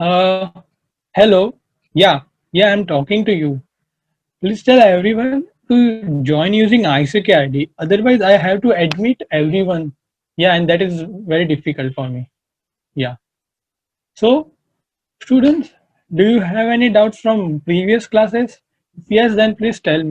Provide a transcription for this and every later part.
Uh, Hello. Yeah, I'm talking to you. Please tell everyone to join using ICK ID. Otherwise, I have to admit everyone. Yeah, and that is very difficult for me. Yeah. So, students, do you have any doubts from previous classes? If yes, then please tell me.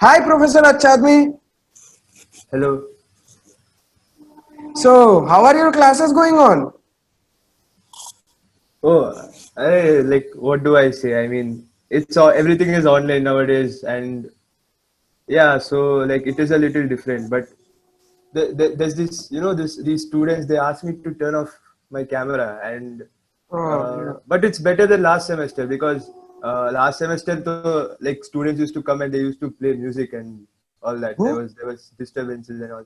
Hi, Professor Achadmi. Hello. So, how are your classes going on? Oh, what do I say? I mean, it's all everything is online nowadays, and yeah, so like it is a little different. But there's this, these students they ask me to turn off my camera, and Oh, yeah. but it's better than last semester because last semester, like students used to come and they used to play music and all that. Hmm? There was disturbances and all.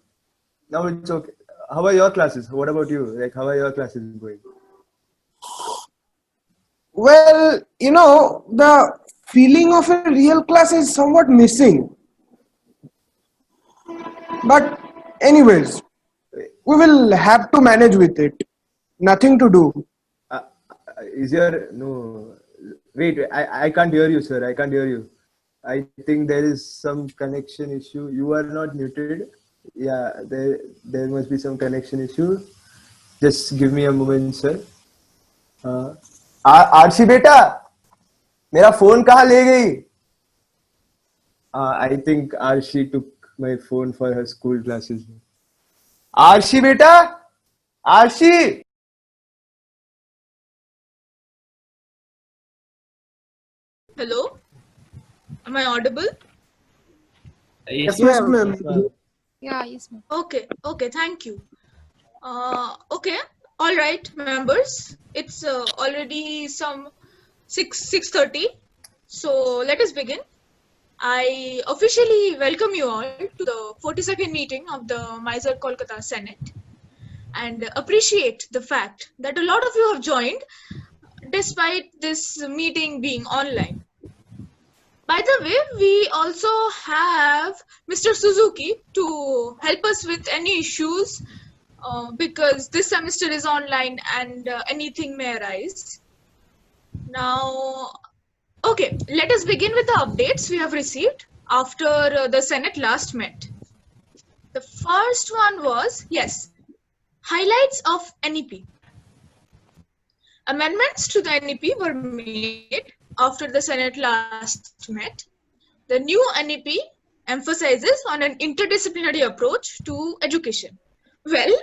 Now it's okay. How are your classes? What about you? Like, how are your classes going? Well, the feeling of a real class is somewhat missing. But, anyways, we will have to manage with it. Nothing to do. Uh, is your no? Wait, I can't hear you, sir. I can't hear you. I think there is some connection issue. You are not muted. Yeah, there must be some connection issue. Just give me a moment, sir. Uh, RC बेटा मेरा phone कहाँ ले गई? I think Arshi took my phone for her school classes. आरशी बेटा आरशी Hello, am I audible? Yes, Yes, ma'am. ma'am. Yeah, yes, ma'am. Okay, thank you. Okay, all right, members. It's already some 6:30, so let us begin. I officially welcome you all to the 42nd meeting of the Mysore Kolkata Senate and appreciate the fact that a lot of you have joined despite this meeting being online. By the way, we also have Mr. Suzuki to help us with any issues because this semester is online and anything may arise. Now, okay, let us begin with the updates we have received after the Senate last met. The first one was, yes, highlights of NEP. Amendments to the NEP were made after the Senate last met. The new NEP emphasizes on an interdisciplinary approach to education. Well,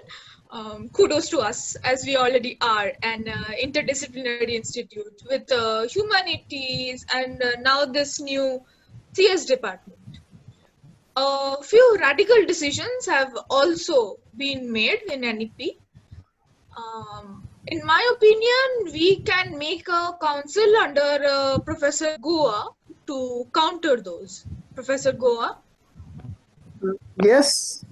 kudos to us as we already are an interdisciplinary institute with humanities and now this new CS department. A few radical decisions have also been made in NEP. In my opinion, we can make a council under Professor Goa to counter those. Professor Goa? Yes,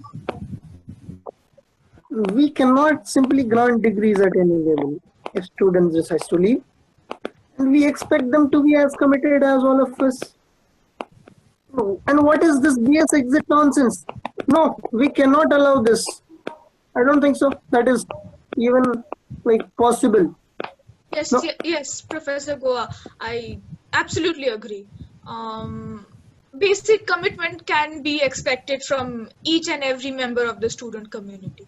we cannot simply grant degrees at any level if students decide to leave. And we expect them to be as committed as all of us. And what is this BS exit nonsense? No, we cannot allow this. I don't think so. That is even like possible. Yes, No. yes, Professor Goa, I absolutely agree. Basic commitment can be expected from each and every member of the student community.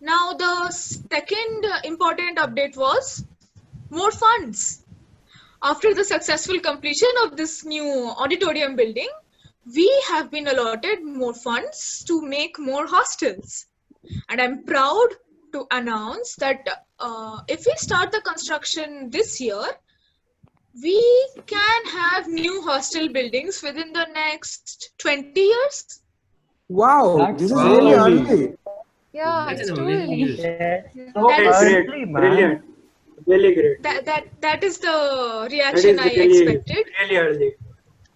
Now, the second important update was more funds. After the successful completion of this new auditorium building, we have been allotted more funds to make more hostels. And I'm proud to announce that if we start the construction this year, we can have new hostel buildings within the next 20 years. Wow, That's this is very really early. early. Yeah, That's it's an too amazing early. news. Yeah. So That is early, Great, man. brilliant, really great. that is the That reaction is I really, expected. really early.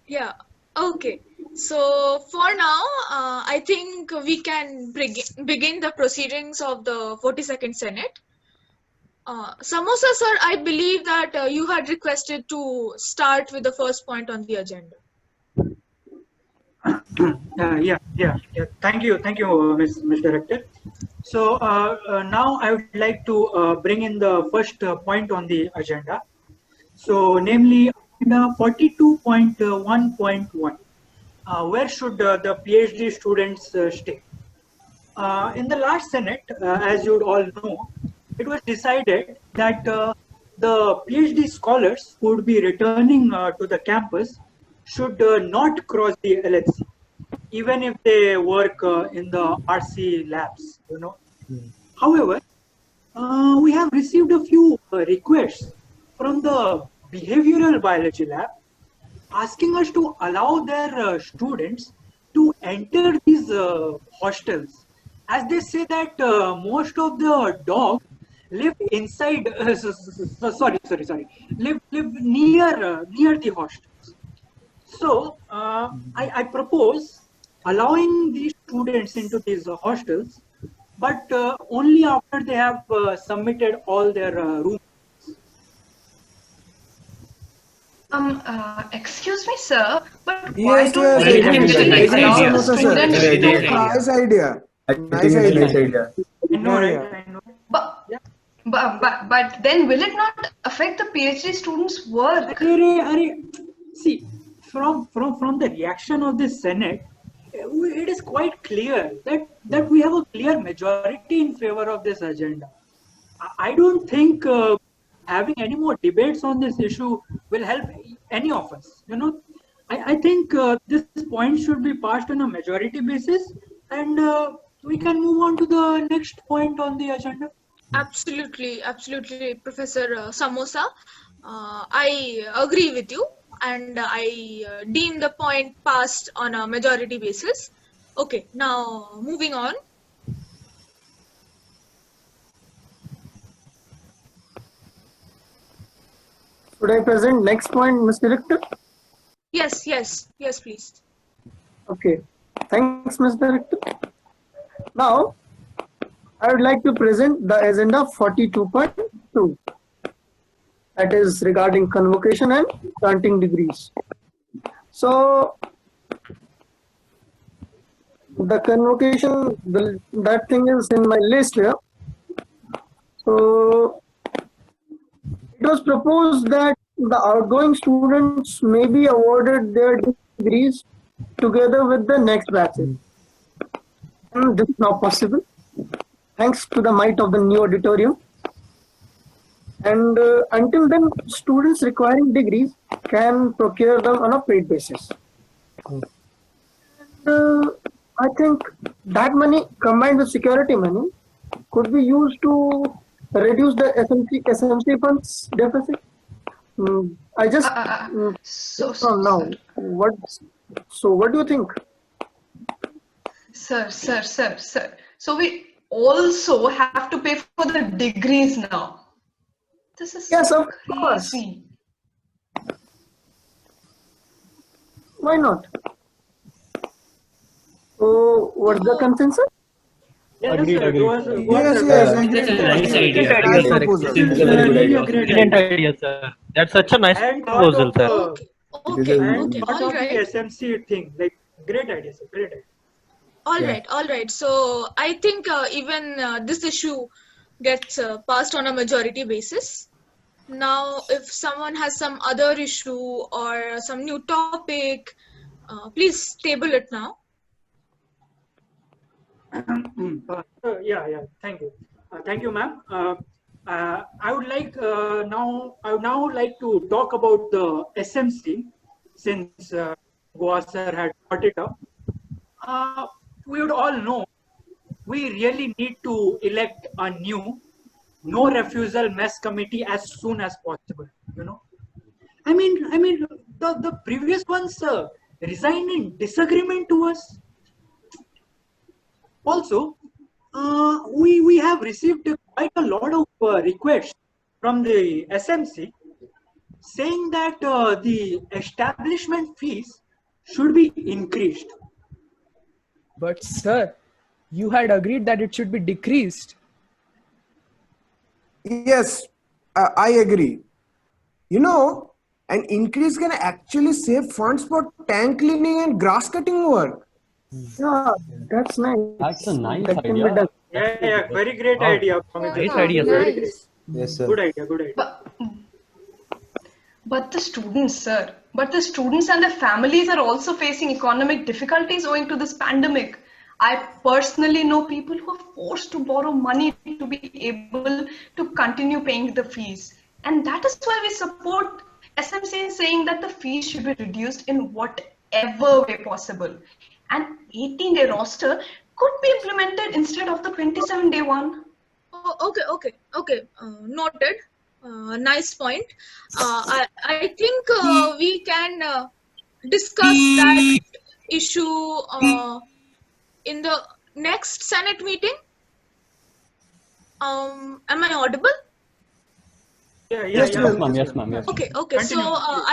Yeah. Okay. So for now, I think we can begin the proceedings of the 42nd Senate. Samosa sir, I believe that you had requested to start with the first point on the agenda. Yeah. Thank you, Ms. Director. So now I would like to bring in the first point on the agenda. So, namely, agenda 42.1.1. Where should the PhD students stay? In the last Senate, as you all know, it was decided that the PhD scholars who would be returning to the campus should not cross the LHC, even if they work in the RC labs. However, we have received a few requests from the behavioral biology lab asking us to allow their students to enter these hostels, as they say that most of the dogs live inside sorry live near the hostels. So I propose allowing these students into these hostels, but only after they have submitted all their room. Excuse me, sir, but why Yes, don't yes, we Agree, agree. actually nice Agree, allow idea. the Samosa sir. students Good to? idea. Nice idea. I Nice think it's a idea. nice idea. I know, Yeah, right? yeah. I know. But, Yeah. but then will it not affect the PhD students' work? See, from the reaction of the Senate, it is quite clear that we have a clear majority in favor of this agenda. I don't think having any more debates on this issue will help any of us. I think this point should be passed on a majority basis, and we can move on to the next point on the agenda. Absolutely, Professor Samosa. I agree with you, and I deem the point passed on a majority basis. Okay, now moving on. Should I present next point, Ms. Director? Yes, please. Okay. Thanks, Ms. Director. Now, I would like to present the agenda 42.2. That is regarding convocation and granting degrees. So, the convocation, that thing is in my list here. So, it was proposed that the outgoing students may be awarded their degrees together with the next batches. And this is not possible, thanks to the might of the new auditorium. And until then, students requiring degrees can procure them on a paid basis. And, I think that money combined with security money could be used to reduce the SMC funds deficit. I just So, from now. What do you think? sir. So we also have to pay for the degrees now. This is Yes, so of course. crazy. Why not? So, what's the consensus? Yes, Agreed, sir. agreed. Yes, yes, agree. Nice idea. Nice proposal. It's a very good Really idea. a great Brilliant idea. idea, sir. That's such a I nice hadn't thought proposal, of sir. Okay, It is a- okay, thought all of the right. SMC thing. Like, great idea, sir. Great idea. All right. So I think even this issue gets passed on a majority basis. Now, if someone has some other issue or some new topic, please table it now. Yeah. Thank you, ma'am. I would now like to talk about the SMC, since Goa sir had brought it up. We would all know we really need to elect a new no refusal mess committee as soon as possible. I mean, the previous ones resigned in disagreement to us. Also, we have received quite a lot of requests from the SMC saying that the establishment fees should be increased. But sir, you had agreed that it should be decreased. Yes, I agree. You know, An increase can actually save funds for tank cleaning and grass cutting work. Yeah, that's nice. That's a nice That can be idea. done. Yeah, very great Wow. idea. Great Yeah, idea, sir. Very great. nice. Yes, sir. Good idea, good idea. But the students, sir, but the students and their families are also facing economic difficulties owing to this pandemic. I personally know people who are forced to borrow money to be able to continue paying the fees. And that is why we support SMC in saying that the fees should be reduced in whatever way possible. An 18-day roster could be implemented instead of the 27-day one. Oh, okay. Noted. Nice point. I think we can discuss that issue in the next Senate meeting. Am I audible? Yeah, Yes, Yes, ma'am. ma'am. Yes, ma'am. Yes. Okay. So Continue.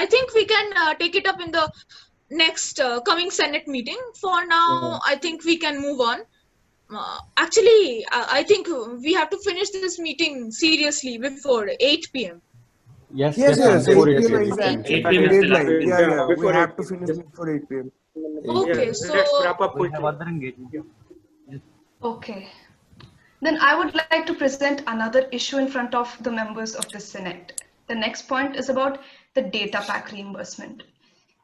I think we can take it up in the next coming Senate meeting. For now, I think we can move on. Actually, I think we have to finish this meeting seriously before 8 p.m. Yes, Yes, ma'am. yes, 8 Before it p.m. is. exactly. 8 p.m. is the Deadline. last Yeah, Yeah, yeah. We before have 8 to finish before 8 p.m. Okay, Yeah, so let's wrap up We quickly. have other engagement. Okay. Then I would like to present another issue in front of the members of the Senate. The next point is about the data pack reimbursement.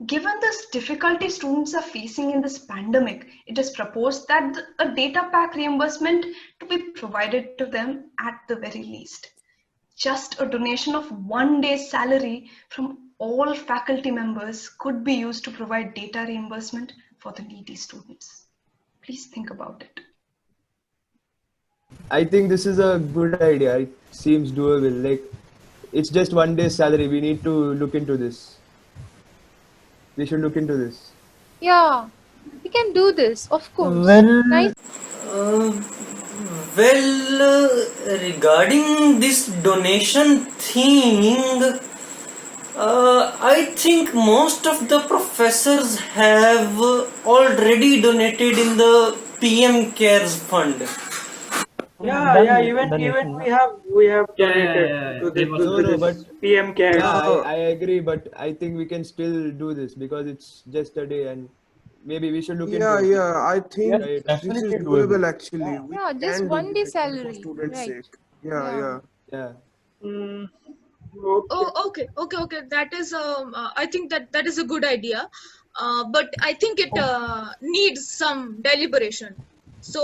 Given this difficulty students are facing in this pandemic, it is proposed that a data pack reimbursement to be provided to them at the very least. Just a donation of 1 day's salary from all faculty members could be used to provide data reimbursement for the needy students. Please think about it. I think this is a good idea. It seems doable. Like, it's just 1 day's salary. We need to look into this. We should look into this. Yeah, we can do this, of course. Well, Nice. Regarding this donation thing, I think most of the professors have already donated in the PM Cares Fund. Yeah, even we have donated to this, No, but PM Care. yeah, I agree. But I think we can still do this because it's just a day, and maybe we should look into it. Yeah. I think Yes, this is definitely doable doable. actually. We Yeah, just can do 1 day this for salary. students' Right. sake. Yeah. Yeah. Yeah. Okay. okay. That is I think that is a good idea. But I think it needs some deliberation. So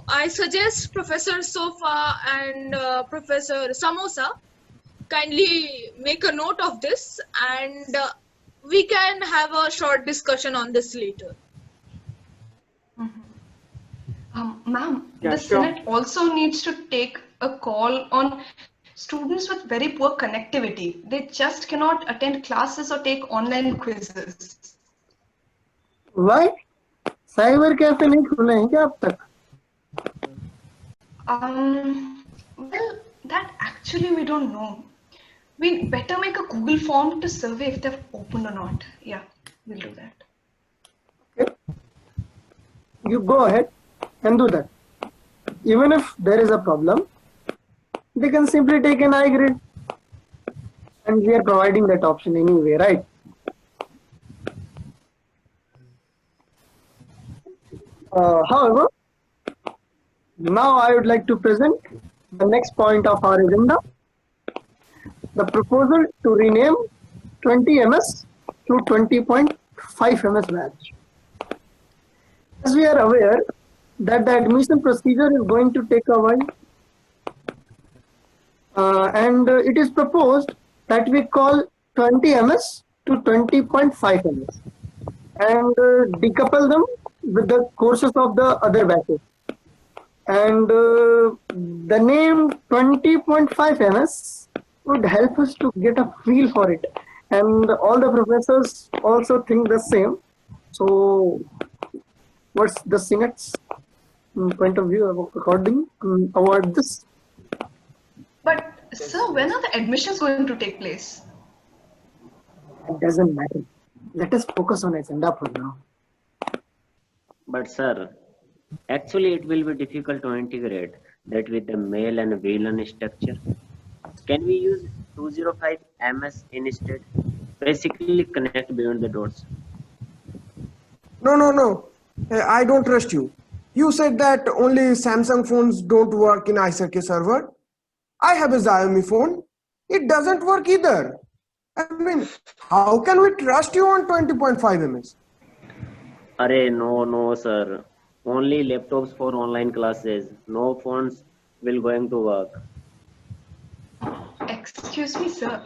I suggest Professor Sofa and Professor Samosa kindly make a note of this, and we can have a short discussion on this later. Ma'am, Yeah, the sure. Senate also needs to take a call on students with very poor connectivity. They just cannot attend classes or take online quizzes. Why? Cyber cafe नहीं खुले हैं क्या अब तक? Well, that actually we don't know. We better make a Google form to survey if they're open or not. Yeah, we'll do that. You go ahead and do that. Even if there is a problem, they can simply take an I grade. And we are providing that option anyway, right? However, now I would like to present the next point of our agenda, the proposal to rename 20 MS to 20.5 MS batch. As we are aware that the admission procedure is going to take a while, and it is proposed that we call 20 MS to 20.5 MS and decouple them with the courses of the other batches. And the name 20.5 MS would help us to get a feel for it. And all the professors also think the same. So what's the Senate's point of view according about this? But sir, when are the admissions going to take place? It doesn't matter. Let us focus on agenda for now. But sir, actually it will be difficult to integrate that with the male and VLAN structure. Can we use 205 MS instead? basically connect beyond the dots. No. I don't trust you. You said that only Samsung phones don't work in iCircuit server. I have a Xiaomi phone. It doesn't work either. I mean, how can we trust you on 20.5 ms? Array, no, sir. Only laptops for online classes. No phones will going to work. Excuse me, sir.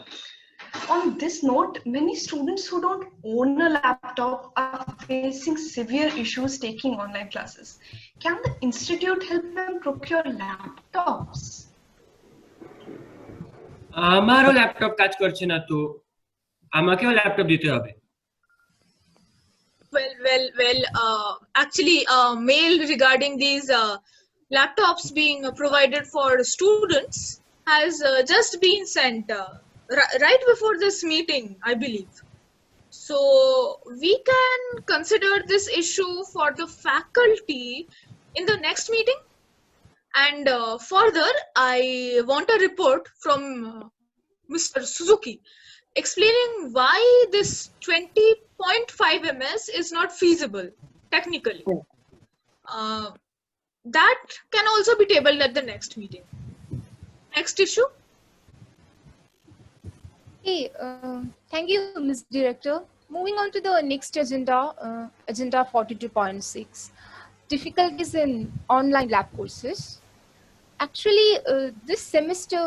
On this note, many students who don't own a laptop are facing severe issues taking online classes. Can the institute help them procure laptops? আমারও laptop কাজ করছে না তো আমাকেও laptop দিতে হবে Well, actually, mail regarding these laptops being provided for students has just been sent right before this meeting, I believe. So we can consider this issue for the faculty in the next meeting. And further, I want a report from Mr. Suzuki explaining why this 20.5 ms is not feasible technically. That can also be tabled at the next meeting. Next issue. Hey, thank you, Ms. Director. Moving on to the next agenda, agenda 42.6, difficulties in online lab courses. Actually, this semester,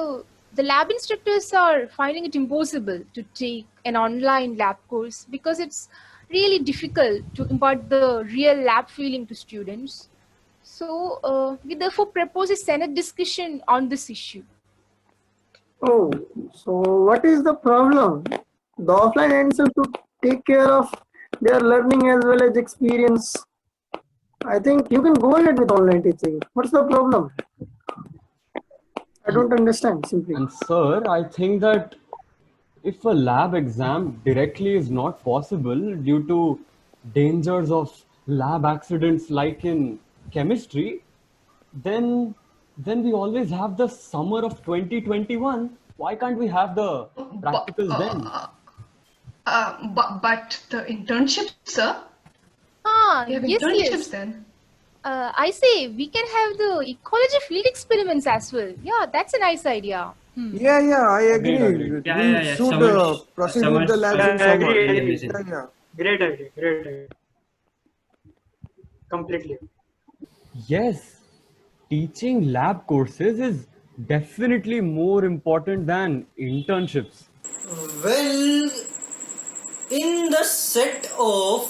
the lab instructors are finding it impossible to take an online lab course because it's really difficult to impart the real lab feeling to students. So we therefore propose a Senate discussion on this issue. Oh, so what is the problem? The offline ends up to take care of their learning as well as experience. I think you can go ahead with online teaching. What's the problem? I don't understand simply. And sir, I think that if a lab exam directly is not possible due to dangers of lab accidents like in chemistry, then we always have the summer of 2021. Why can't we have the practicals then? But the internships, sir? We have internships then. I say we can have the ecology field experiments as well. Yeah, that's a nice idea. Yeah, I agree. We should proceed with the labs in summer. Yeah. Great idea. Completely. Yes, teaching lab courses is definitely more important than internships. Well, in the set of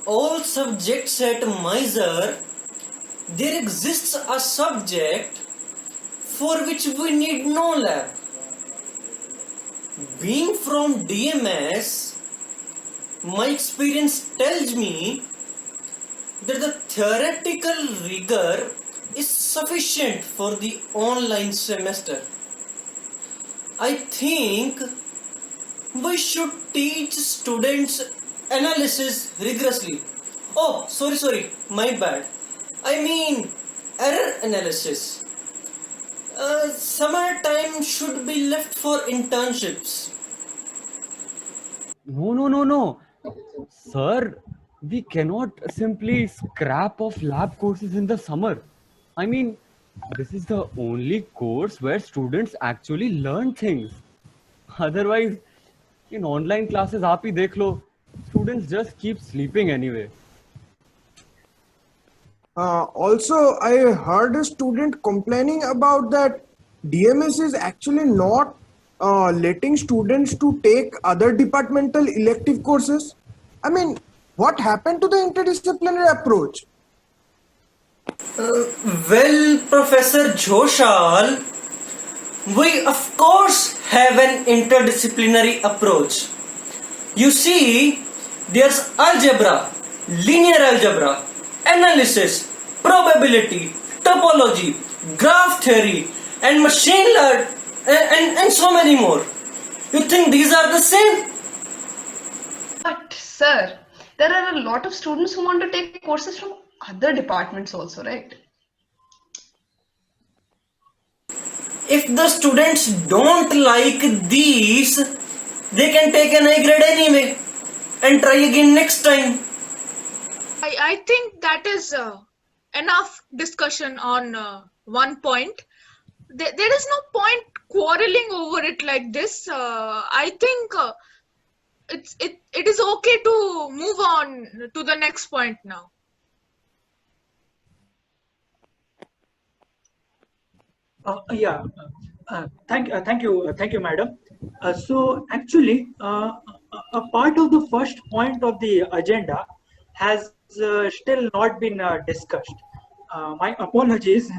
all subjects at Mysore, there exists a subject for which we need no lab. Being from DMS, my experience tells me that the theoretical rigor is sufficient for the online semester. I think we should teach students analysis rigorously. Oh, sorry, my bad. I mean error analysis. Summer time should be left for internships. No. Sir, we cannot simply scrap off lab courses in the summer. I mean, this is the only course where students actually learn things. Otherwise, in online classes, aap hi dekh lo, students just keep sleeping anyway. Also, I heard a student complaining about that DMS is actually not letting students to take other departmental elective courses. I mean, what happened to the interdisciplinary approach? Well, Professor Joshal, we of course have an interdisciplinary approach. You see, there's algebra, linear algebra, analysis, probability, topology, graph theory, and machine learning, and so many more. You think these are the same? But sir, there are a lot of students who want to take courses from other departments also, right? If the students don't like these, They can take an A grade anyway and try again next time. I think that is enough discussion on one point. There is no point quarreling over it like this. I think it is okay to move on to the next point now. Yeah. Thank you, madam. So actually, a part of the first point of the agenda has still not been discussed. My apologies.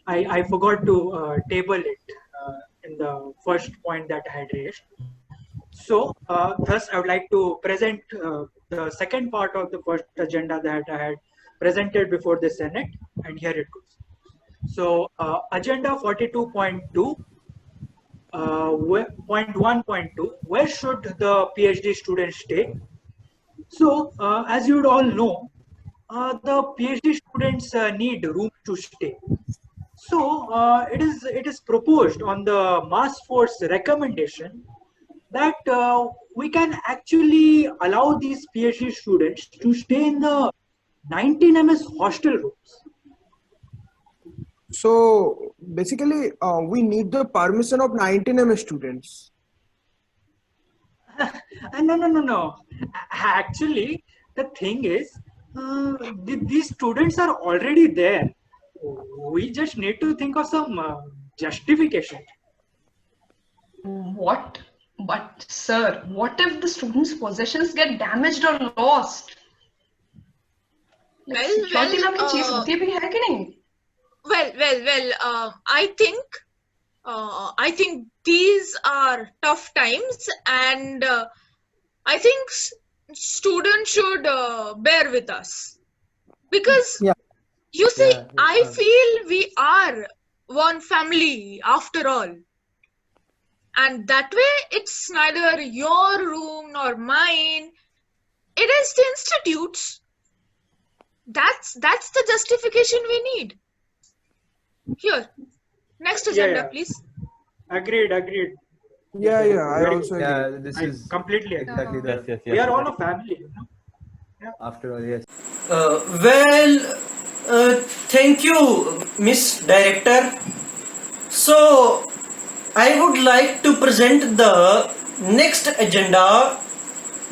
I forgot to table it in the first point that I had raised. So, thus, I would like to present the second part of the first agenda that I had presented before the Senate, and here it goes. So, agenda 42.2, point 1.2, where should the PhD students stay? So, as you would all know, the PhD students need room to stay. So, it is proposed on the Mass Force recommendation that we can actually allow these PhD students to stay in the 19 ms hostel rooms. So basically, we need the permission of 19 MS students. No. Actually, the thing is, these students are already there. We just need to think of some justification. What? But sir, what if the students' possessions get damaged or lost? Like, security में अपनी चीज होती भी है कि नहीं? Well. I think these are tough times, and I think students should bear with us, because you see, I feel we are one family after all, and that way it's neither your room nor mine. It is the institute's. That's the justification we need. Here, next agenda, please. Agreed. Yeah, I Very also good. agree. This is Completely agree. exactly that. Yes. We are all a family, you know. After all, yes. Thank you, Miss Director. So, I would like to present the next agenda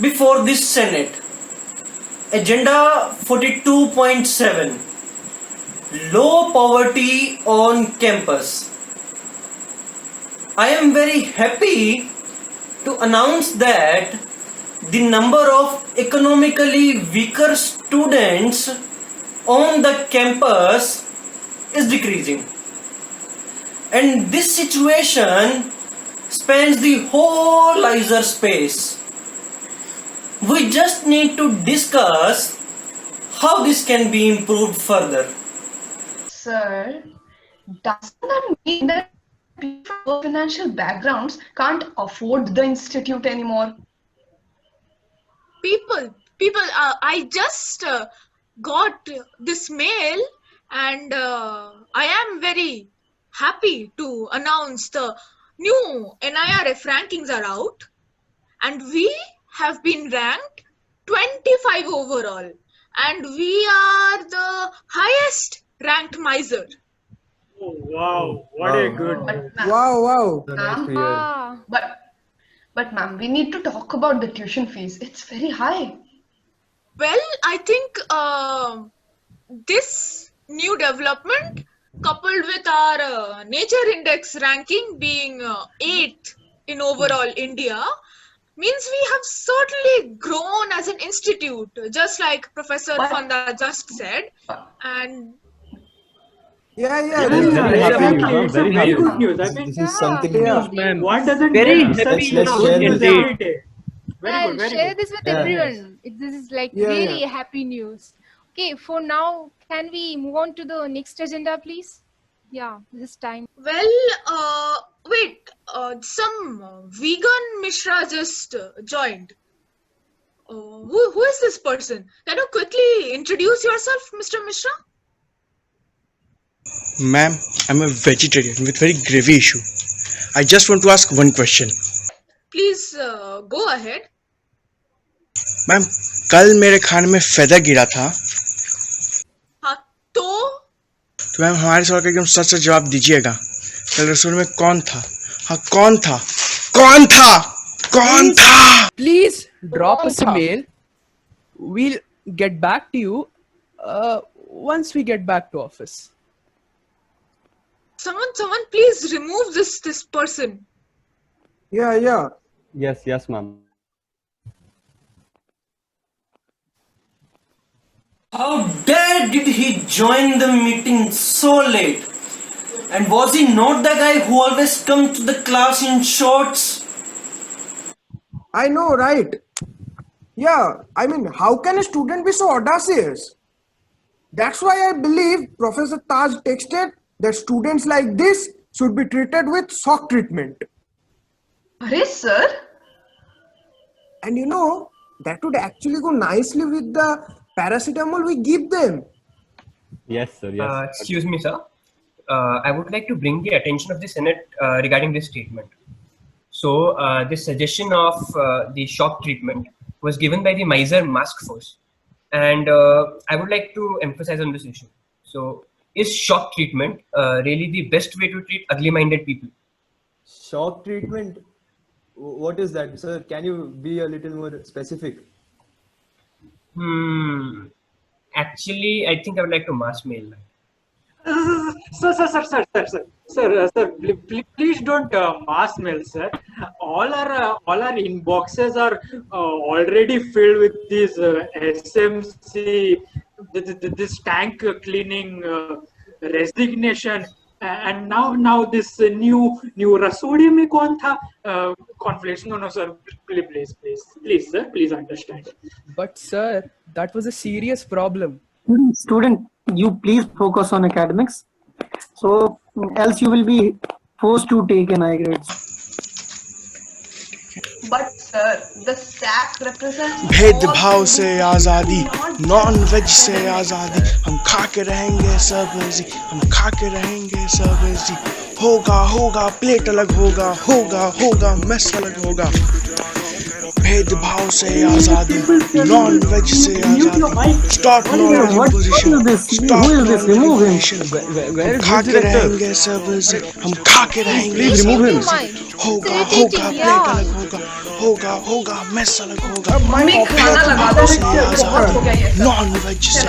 before this Senate. Agenda 42.7, Low Poverty on Campus. I am very happy to announce that the number of economically weaker students on the campus is decreasing. And this situation spans the whole ISER space. We just need to discuss how this can be improved further. Sir, doesn't that mean that people with financial backgrounds can't afford the institute anymore? People, I just got this mail, and I am very happy to announce the new NIRF rankings are out, and we have been ranked 25 overall, and we are the highest ranked miser. Oh, wow, what a good. Wow. So nice to hear. But ma'am, we need to talk about the tuition fees. It's very high. Well, I think this new development, coupled with our nature index ranking being 8th in overall India, means we have certainly grown as an institute, just like Professor Fanda just said. And Yeah. Very good news. I mean, This is something. what doesn't Very get happy such Let's good share news this. every day? Very good. Share this with everyone. This is like really happy news. Okay, for now, can we move on to the next agenda, please? Yeah, this is time. well, wait, some vegan Mishra just joined. Who is this person? Can you quickly introduce yourself, Mr. Mishra? Ma'am, I'm a vegetarian with very gravy issue. I just want to ask one question. please go ahead. Ma'am कल मेरे खाने में feather गिरा था हाँ तो तो ma'am हमारे सवाल का एकदम सच सच जवाब दीजिएगा कल रसोई में कौन था हाँ कौन था कौन था कौन था Please drop us a mail. We'll get back to you once we get back to office. someone please remove this person. yeah Yes, ma'am. How dare did he join the meeting so late? And was he not the guy who always comes to the class in shorts? I know, right? Yeah, I mean, how can a student be so audacious? That's why I believe Professor Taj texted that students like this should be treated with shock treatment. Arey, sir. And you know, that would actually go nicely with the paracetamol we give them. Yes, sir. Yes. Excuse me, sir. I would like to bring the attention of the Senate regarding this statement. So, this suggestion of the shock treatment was given by the Miser Mask Force. And I would like to emphasize on this issue. So, is shock treatment really the best way to treat ugly-minded people? Shock treatment? What is that, sir? Can you be a little more specific? Actually, I think I would like to mass mail that. Sir, please don't mass mail, sir. All our inboxes are already filled with these SMC, this tank cleaning resignation, and now this new Rasodi mein kaun tha conflicts. No, sir, please, sir, please understand. But sir, that was a serious problem. Student, you please focus on academics. So else you will be forced to take an I grades. But sir, the SAC represents भेदभाव से आजादी non veg से आजादी हम खा के रहेंगे सब्जी हम खा के रहेंगे सब्जी होगा प्लेट अलग होगा मैस अलग होगा भेदभाव से आजादी नॉन वेज से आजादी stop non imposition stop non imposition हम खा के रहेंगे सब्जी हम खा के रहेंगे Remove him. होगा प्लेट अलग होगा मैस अलग होगा मम्मी खाना लगा दो बहुत हो गया ये सब। नॉन वेज से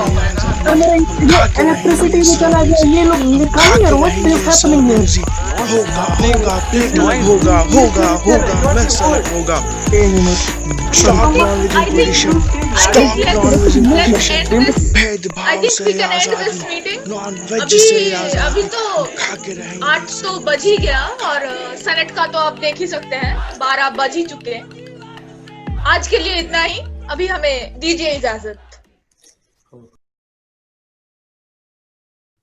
इलेक्ट्रिसिटी भी चला गया ये लोग निकालिए यार व्हाट इज हैपनिंग हियर होगा प्लेट होगा मैस अलग होगा stop non imposition stop non imposition भेदभाव I think से we can end this आजादी meeting. नॉन वेज से अभी आजादी तो खा के रहेंगे 8 तो बज ही गया और सेनेट का तो आप देख ही सकते हैं 12 बज ही चुके हैं। आज के लिए इतना ही, अभी हमें दीजिए इजाजत।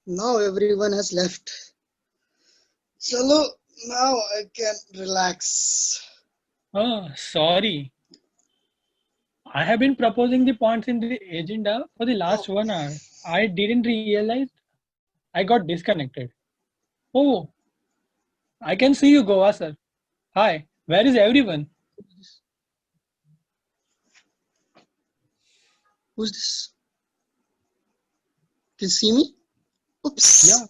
Now everyone has left. Chalo, now I can relax. Oh, sorry. I have been proposing the points in the agenda for the last 1 hour. I didn't realize I got disconnected. Oh, I can see you, Goa sir. Hi, where is everyone? Who's this? Can you see me? Oops. Yeah.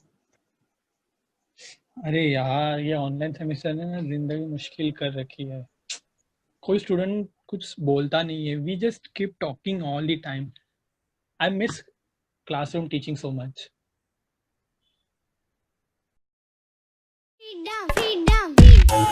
अरे यार ये online semester ने ना जिंदगी मुश्किल कर रखी है। कोई स्टूडेंट कुछ बोलता नहीं है। We just keep talking all the time. I miss classroom teaching so much. Feed down.